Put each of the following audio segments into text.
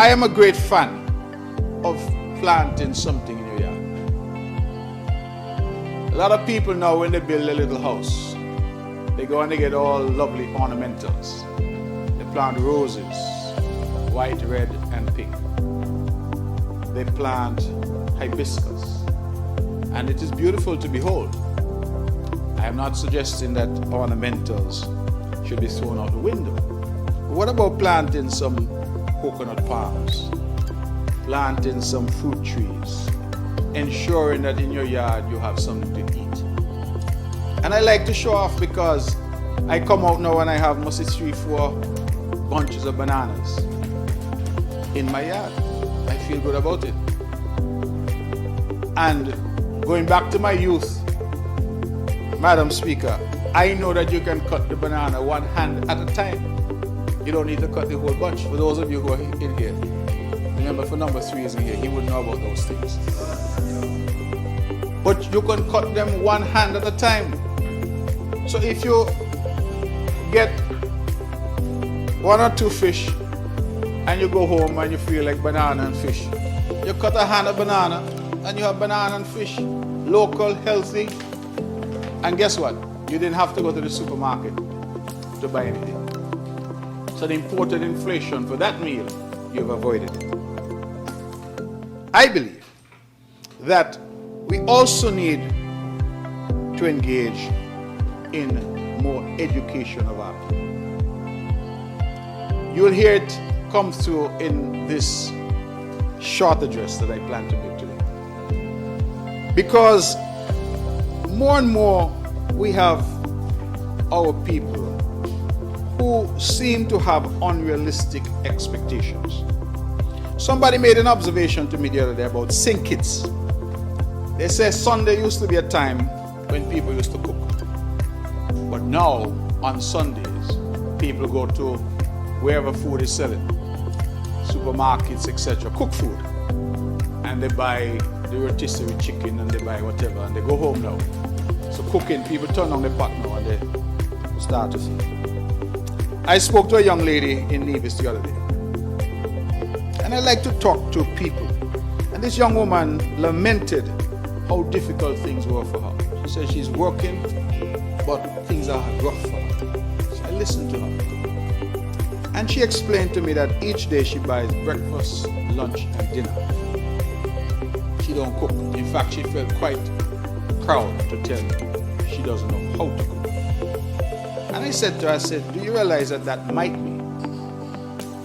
I am a great fan of planting something in your yard. A lot of people now, when they build a little house, they go and they get all lovely ornamentals. They plant roses, white, red, and pink. They plant hibiscus, and it is beautiful to behold. I am not suggesting that ornamentals should be thrown out the window. But what about planting some coconut palms, planting some fruit trees, ensuring that in your yard you have something to eat? And I like to show off because I come out now and I have mostly 3-4 bunches of bananas in my yard. I feel good about it. And going back to my youth, Madam Speaker, I know that you can cut the banana one hand at a time. You don't need to cut the whole bunch. For those of you who are in here, remember, for number 3 is in here, he would know about those things. But you can cut them one hand at a time. So if you get 1 or 2 fish and you go home and you feel like banana and fish, you cut a hand of banana and you have banana and fish, local, healthy, and guess what? You didn't have to go to the supermarket to buy anything. So the imported inflation for that meal, you've avoided it. I believe that we also need to engage in more education of our people. You'll hear it come through in this short address that I plan to make today. Because more and more we have our people who seem to have unrealistic expectations. Somebody made an observation to me the other day about sink kits. They say Sunday used to be a time when people used to cook. But now, on Sundays, people go to wherever food is selling, supermarkets, etc., cook food. And they buy the rotisserie chicken and they buy whatever and they go home now. So cooking, people turn on the pot now and they start to see. I spoke to a young lady in Nevis the other day. And I like to talk to people. And this young woman lamented how difficult things were for her. She said she's working, but things are rough for her. So I listened to her. And she explained to me that each day she buys breakfast, lunch, and dinner. She don't cook. In fact, she felt quite proud to tell me she doesn't know how to cook. And I said to her, I said, do you realize that that might be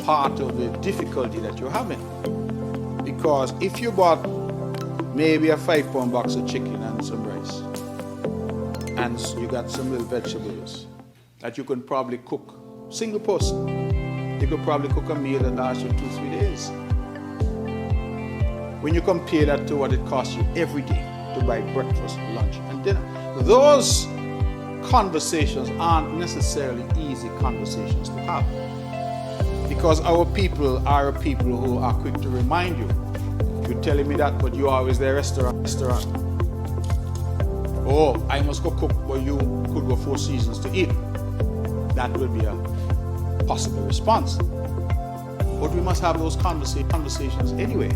part of the difficulty that you're having? Because if you bought maybe a 5-pound box of chicken and some rice, and you got some little vegetables that you can probably cook, single person, you could probably cook a meal that lasts you 2-3 days. When you compare that to what it costs you every day to buy breakfast, lunch, and dinner, those conversations aren't necessarily easy conversations to have. Because our people are people who are quick to remind you. You're telling me that, but you're always there, restaurant. Oh, I must go cook, but you could go 4 seasons to eat. That will be a possible response. But we must have those conversations anyway.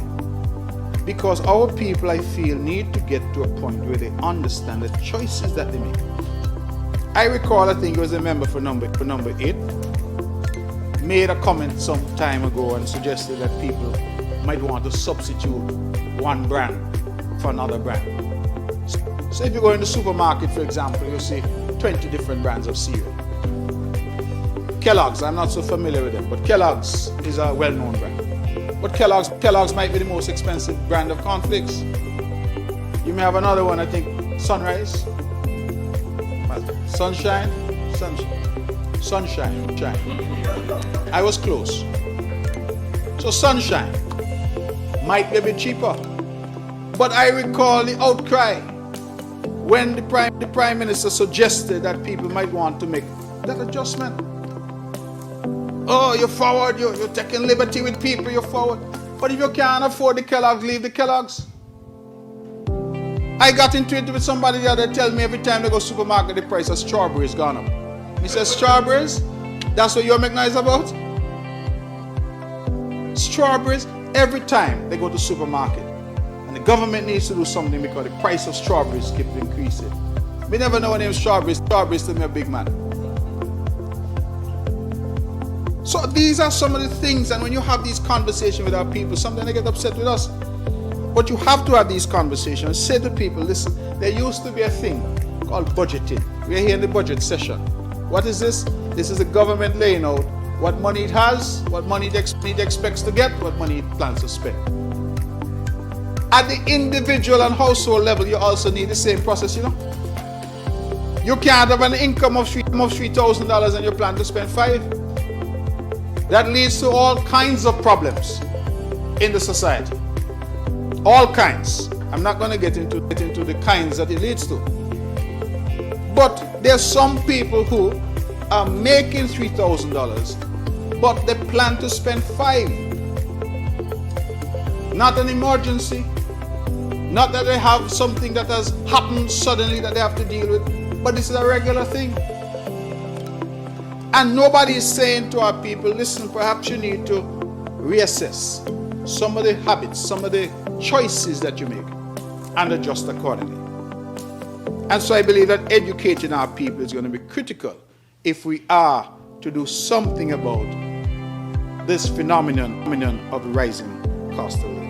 Because our people, I feel, need to get to a point where they understand the choices that they make. I recall, I think it was a member for number 8, made a comment some time ago and suggested that people might want to substitute one brand for another brand. So if you go in the supermarket, for example, you'll see 20 different brands of cereal. Kellogg's, I'm not so familiar with them, but Kellogg's is a well-known brand. But Kellogg's might be the most expensive brand of cornflakes. You may have another one, I think, Sunrise, Sunshine. I was close. So Sunshine might be a bit cheaper. But I recall the outcry when the Prime Minister suggested that people might want to make that adjustment. Oh, you're forward, you're taking liberty with people, you're forward. But if you can't afford the Kellogg's, leave the Kellogg's. I got into it with somebody the other day, tell me every time they go to the supermarket, the price of strawberries gone up. He says, strawberries? That's what you're making noise about? Strawberries, every time they go to the supermarket. And the government needs to do something because the price of strawberries keeps increasing. We never know what name strawberries. Strawberries to me a big man. So these are some of the things, and when you have these conversations with our people, sometimes they get upset with us. But you have to have these conversations. Say to people, listen, there used to be a thing called budgeting. We're here in the budget session. What is this? This is the government laying out what money it has, what money it expects to get, what money it plans to spend. At the individual and household level, you also need the same process, you know. You can't have an income of $3,000 and you plan to spend $5,000. That leads to all kinds of problems in the society. All kinds. I'm not going to get into the kinds that it leads to. But there's some people who are making $3,000, but they plan to spend $5,000. Not an emergency. Not that they have something that has happened suddenly that they have to deal with, but this is a regular thing. And nobody is saying to our people, listen, perhaps you need to reassess some of the habits, some of the choices that you make, and adjust accordingly. And so I believe that educating our people is going to be critical if we are to do something about this phenomenon of rising cost of living.